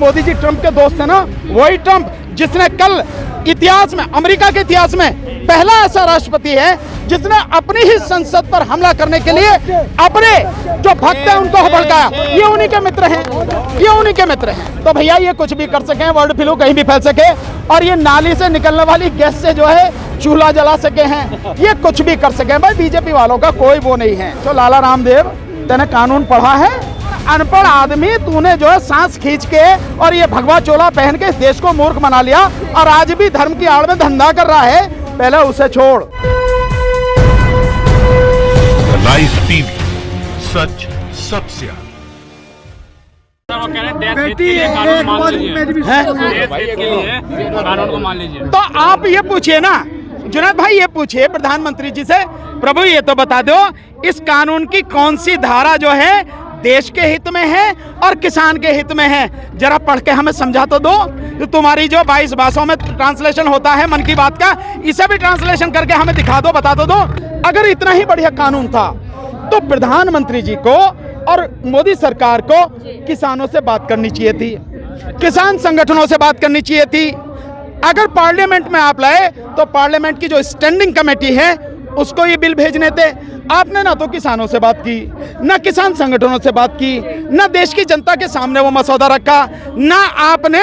Modi ji Trump के दोस्त है ना, वही ट्रंप जिसने कल इतिहास में, अमेरिका के इतिहास में पहला ऐसा राष्ट्रपति है जिसने अपनी ही संसद पर हमला करने के लिए अपने जो भक्त हैं उनको भड़काया। ये उन्हीं के मित्र हैं, ये उन्हीं के मित्र हैं। तो भैया ये कुछ भी कर सके, वर्ड फ्लू कहीं भी फैल सके, और ये नाली से निकलने वाली गैस से जो है चूल्हा जला सके हैं, ये कुछ भी कर सके। भाई बीजेपी वालों का कोई वो नहीं है। तो लाला रामदेव, तेने कानून पढ़ा है? अनपढ़ आदमी, तूने जो है सांस खींच के और ये भगवा चोला पहन के इस देश को मूर्ख बना लिया, और आज भी धर्म की आड़ में धंधा कर रहा है। पहले उसे छोड़। लाइव टीवी, सच सबसे कानून को मान लीजिए। तो आप ये पूछिए ना जुनैद भाई, ये पूछिए प्रधानमंत्री जी से, प्रभु ये तो बता दो इस कानून की कौन सी धारा जो है देश के हित में है और किसान के हित में है, जरा पढ़ के हमें समझा तो दो। तो तुम्हारी जो 22 भाषाओं में ट्रांसलेशन होता है मन की बात का, इसे भी ट्रांसलेशन करके हमें दिखा दो, बता तो दो। अगर इतना ही बढ़िया कानून था तो प्रधानमंत्री जी को और मोदी सरकार को किसानों से बात करनी चाहिए थी, किसान संगठनों से बात करनी चाहिए थी। अगर पार्लियामेंट में आप लाए तो पार्लियामेंट की जो स्टैंडिंग कमेटी है उसको ये बिल भेजने थे। आपने ना तो किसानों से बात की, ना किसान संगठनों से बात की, ना देश की जनता के सामने वो मसौदा रखा, ना आपने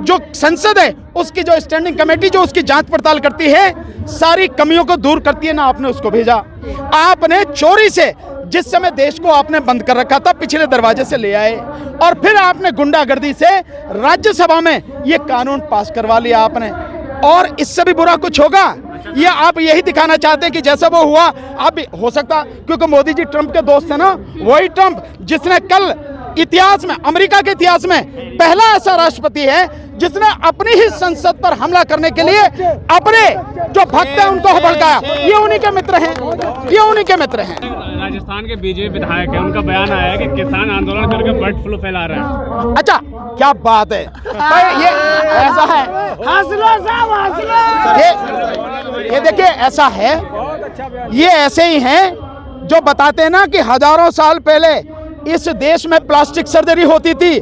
जो संसद है उसकी जो स्टैंडिंग कमेटी जो उसकी जांच पड़ताल करती है, सारी कमियों को दूर करती है, ना आपने उसको भेजा। आपने चोरी से, जिस समय देश को आपने बंद कर रखा था, पिछले दरवाजे से ले आए, और फिर आपने गुंडागर्दी से राज्यसभा में ये कानून पास करवा लिया आपने। और इससे भी बुरा कुछ होगा? ये आप यही दिखाना चाहते हैं कि जैसा वो हुआ अब हो सकता, क्योंकि मोदी जी ट्रंप के दोस्त है ना, वही ट्रंप जिसने कल इतिहास में, अमेरिका के इतिहास में पहला ऐसा राष्ट्रपति है जिसने अपनी ही संसद पर हमला करने के लिए अपने जो भक्त हैं उनको भड़काया। ये उन्हीं के मित्र हैं, ये उन्हीं के मित्र हैं। राजस्थान के बीजेपी विधायक है, उनका बयान आया है कि किसान आंदोलन करके बर्ड फ्लू फैला रहे हैं। अच्छा, क्या बात है भाई, ये ऐसा है। ये देखिए ऐसा है, ये ऐसे ही हैं जो बताते हैं ना कि हजारों साल पहले इस देश में प्लास्टिक सर्जरी होती थी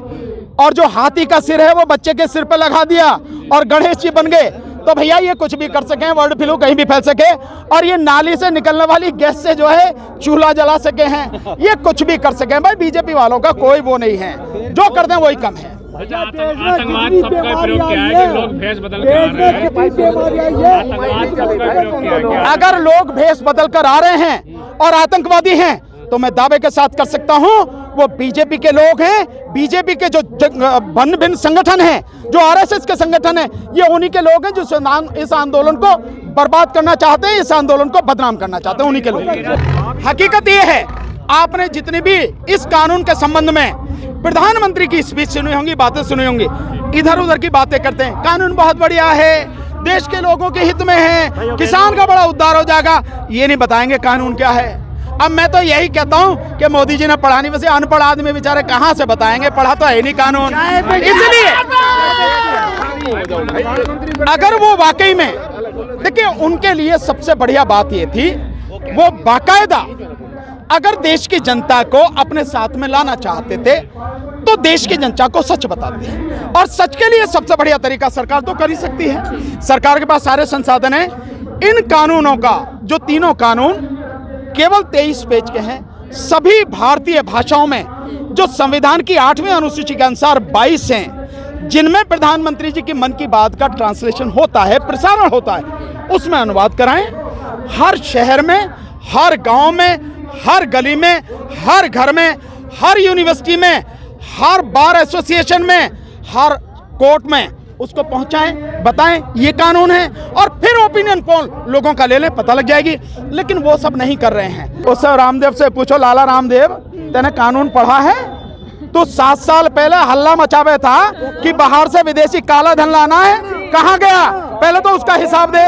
और जो हाथी का सिर है वो बच्चे के सिर पे लगा दिया और गणेश जी बन गए। तो भैया ये कुछ भी कर सके, वर्ड फ्लू कहीं भी फैल सके, और ये नाली से निकलने वाली गैस से जो है चूल्हा जला सके हैं, ये कुछ भी कर सके। भाई बीजेपी वालों का कोई वो नहीं है, जो कर दें वही कम है। आतंकवाद सबका प्रयोग किया है कि लोग भेष बदल कर आ रहे हैं। आतंकवाद सबका प्रयोग किया है। अगर लोग भेष बदल कर आ रहे हैं और आतंकवादी हैं तो मैं दावे के साथ कर सकता हूं वो बीजेपी के लोग हैं। बीजेपी के जो भिन्न भिन्न संगठन हैं, जो आरएसएस के संगठन हैं, ये उन्हीं के लोग हैं जो इस आंदोलन को बर्बाद करना चाहते हैं, इस आंदोलन को बदनाम करना चाहते हैं, उन्हीं के लोग। हकीकत ये है, आपने जितनी भी इस कानून के संबंध में प्रधानमंत्री की स्पीच सुनी होंगी, बातें सुनी होंगी, इधर उधर की बातें करते हैं। कानून बहुत बढ़िया है, देश के लोगों के हित में है, किसान का बड़ा उद्धार हो जाएगा। ये नहीं बताएंगे कानून क्या है। अब मैं तो यही कहता हूं कि मोदी जी ने पढ़ा नहीं, वैसे अनपढ़ आदमी बेचारे कहां से बताएंगे, पढ़ा तो है नहीं कानून। इसलिए अगर वो वाकई में, देखिए उनके लिए सबसे बढ़िया बात ये थी, वो बाकायदा अगर देश की जनता को अपने साथ में लाना चाहते थे तो देश की जनता को सच बताते हैं, और सच के लिए सबसे बढ़िया तरीका सरकार तो कर ही सकती है। सरकार के पास सारे संसाधन हैं। इन कानूनों का जो तीनों कानून केवल 23 पेज के हैं, सभी भारतीय भाषाओं में, जो संविधान की 8वीं अनुसूची के अनुसार 22 हैं, जिनमें प्रधानमंत्री जी की मन की बात का ट्रांसलेशन होता है, प्रसारण होता है, उसमें अनुवाद कराएं। हर शहर में, हर गांव में, हर गली में, हर घर में, हर यूनिवर्सिटी में, हर बार एसोसिएशन में, हर कोर्ट में उसको पहुंचाएं, बताएं ये कानून है, और फिर ओपिनियन पोल लोगों का ले लें, पता लग जाएगी। लेकिन वो सब नहीं कर रहे हैं। उससे रामदेव से पूछो, लाला रामदेव, तेने कानून पढ़ा है? तो 7 साल पहले हल्ला मचावे था कि बाहर से विदेशी काला धन लाना है, कहां गया? पहले तो उसका हिसाब दे।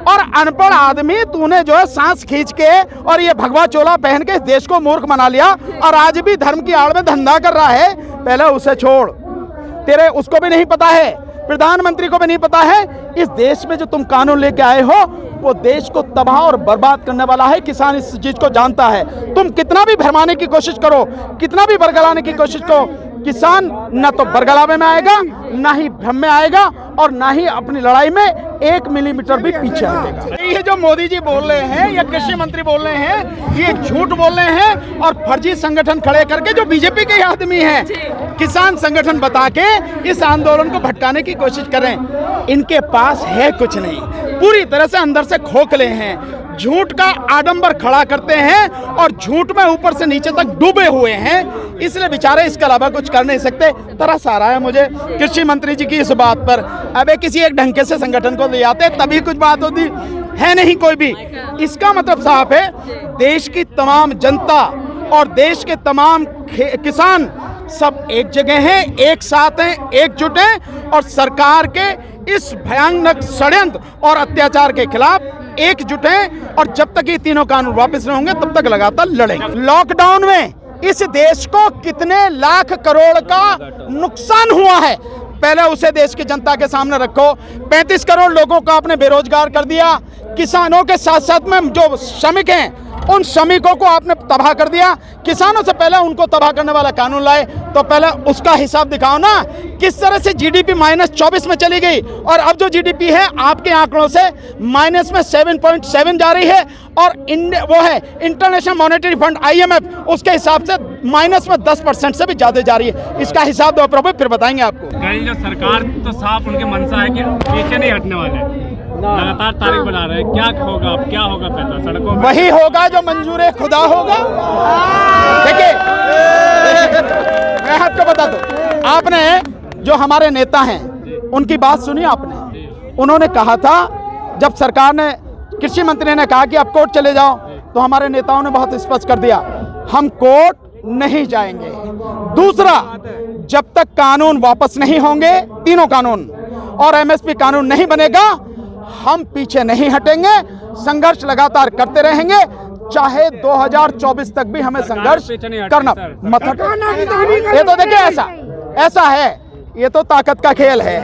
और अनपढ़ आदमी, तूने जो है सांस खींच के और ये भगवा चोला पहन के इस देश को मूर्ख बना लिया, और आज भी धर्म की आड़ में धंधा कर रहा है। पहले उसे छोड़, तेरे उसको भी नहीं पता है, प्रधानमंत्री को भी नहीं पता है, इस देश में जो तुम कानून लेके आए हो वो देश को तबाह और बर्बाद करने वाला है। किसान इस चीज को जानता है। तुम कितना भी भरमाने की कोशिश करो, कितना भी बरगलाने की कोशिश करो, किसान न तो बरगलावे में आएगा, ना ही भ्रम में आएगा, और ना ही अपनी लड़ाई में 1 मिलीमीटर भी पीछे हटेगा। ये जो मोदी जी बोल रहे हैं या कृषि मंत्री बोल रहे हैं, ये झूठ बोल रहे हैं और फर्जी संगठन खड़े करके जो बीजेपी के आदमी हैं, किसान संगठन बता के इस आंदोलन को भटकाने की कोशिश कर रहे हैं। इनके पास है कुछ नहीं, पूरी तरह से अंदर से खोखले हैं, झूठ का आडंबर खड़ा करते हैं और झूठ में ऊपर से नीचे तक डूबे हुए हैं, इसलिए बेचारे इसके अलावा कुछ कर नहीं सकते। तरस आ रहा है मुझे कृषि मंत्री जी की इस बात पर। अबे किसी एक ढंग से संगठन को ले आते तभी कुछ बात होती है, नहीं कोई भी। इसका मतलब साफ है, देश की तमाम जनता और देश के तमाम किसान सब एक जगह हैं, एक साथ हैं, एकजुट हैं और सरकार के इस भयानक षड्यंत्र और अत्याचार के खिलाफ एकजुट हैं। और जब तक ये तीनों कानून वापस नहीं होंगे तब तक लगातार लड़ेंगे। लॉकडाउन में इस देश को कितने लाख करोड़ का नुकसान हुआ है, पहले उसे देश की जनता के सामने रखो। 35 करोड़ लोगों को आपने बेरोजगार कर दिया, किसानों के साथ साथ में जो श्रमिक हैं उन श्रमिकों को आपने तबाह कर दिया। किसानों से पहले उनको तबाह करने वाला कानून लाए, तो पहले उसका हिसाब दिखाओ ना, किस तरह से जीडीपी -24 में चली गई और अब जो जीडीपी है आपके आंकड़ों से माइनस में 7.7 जा रही है। और वो है इंटरनेशनल मॉनेटरी फंड IMF, उसके हिसाब से माइनस में 10% से भी ज्यादा जा रही है। इसका हिसाब दो प्रभु, फिर बताएंगे आपको। कहीं जो सरकार तो साफ उनकी मंशा है कि पीछे नहीं हटने वाले, लगातार तारीख बना रहे हैं। क्या होगा, अब क्या होगा फैसला सड़कों में? वही होगा जो मंजूर खुदा होगा। देखिए मैं आपको बता दूं, आपने जो हमारे नेता हैं उनकी बात सुनी आपने। उन्होंने कहा था, जब सरकार ने, कृषि मंत्री ने कहा कि आप कोर्ट चले जाओ, तो हमारे नेताओं ने बहुत स्पष्ट कर दिया, हम कोर्ट नहीं जाएंगे। दूसरा, जब तक कानून वापस नहीं होंगे, तीनों कानून और MSP कानून नहीं बनेगा, हम पीछे नहीं हटेंगे, संघर्ष लगातार करते रहेंगे, चाहे 2024 तक भी हमें संघर्ष करना मत हटाना। ये तो देखिए ऐसा है, ये तो ताकत का खेल है।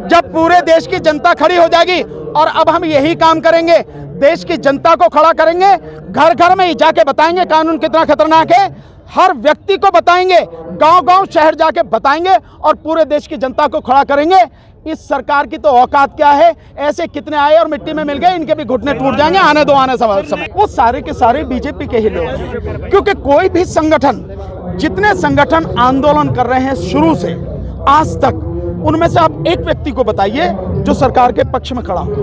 जब पूरे देश की जनता खड़ी हो जाएगी, और अब हम यही काम करेंगे, देश की जनता को खड़ा करेंगे, घर घर में जाके बताएंगे कानून कितना खतरनाक है, हर व्यक्ति को बताएंगे, गांव-गांव शहर जाके बताएंगे और पूरे देश की जनता को खड़ा करेंगे। इस सरकार की तो औकात क्या है, ऐसे कितने आए और मिट्टी में मिल गए, इनके भी घुटने टूट जाएंगे, आने दो आने समय। वो सारे के सारे बीजेपी के ही लोग हैं, क्योंकि कोई भी संगठन, जितने संगठन आंदोलन कर रहे हैं शुरू से आज तक, उनमें से आप एक व्यक्ति को बताइए जो सरकार के पक्ष में खड़ा हो,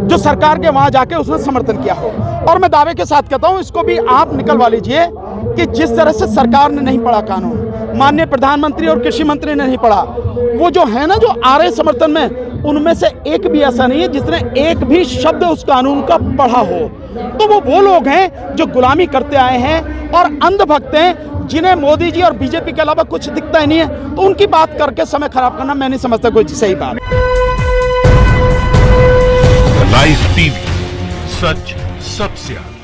जो सरकार के वहां जाके उसने समर्थन किया हो। और मैं दावे के साथ कहता हूं, इसको भी आप निकलवा लीजिए कि जिस तरह से सरकार ने नहीं पढ़ा कानून, माननीय प्रधानमंत्री और कृषि मंत्री ने नहीं पढ़ा, वो जो है ना, जो आ रहे समर्थन में, उनमें से एक भी ऐसा नहीं है जिसने एक भी शब्द उस कानून का पढ़ा हो। तो वो लोग हैं जो गुलामी करते आए हैं और अंधभक्त हैं, जिन्हें मोदी जी और बीजेपी के अलावा कुछ दिखता ही नहीं है। तो उनकी बात करके समय खराब करना मैं नहीं समझता कोई सही बात। लाइव टीवी, सच सबसे आगे।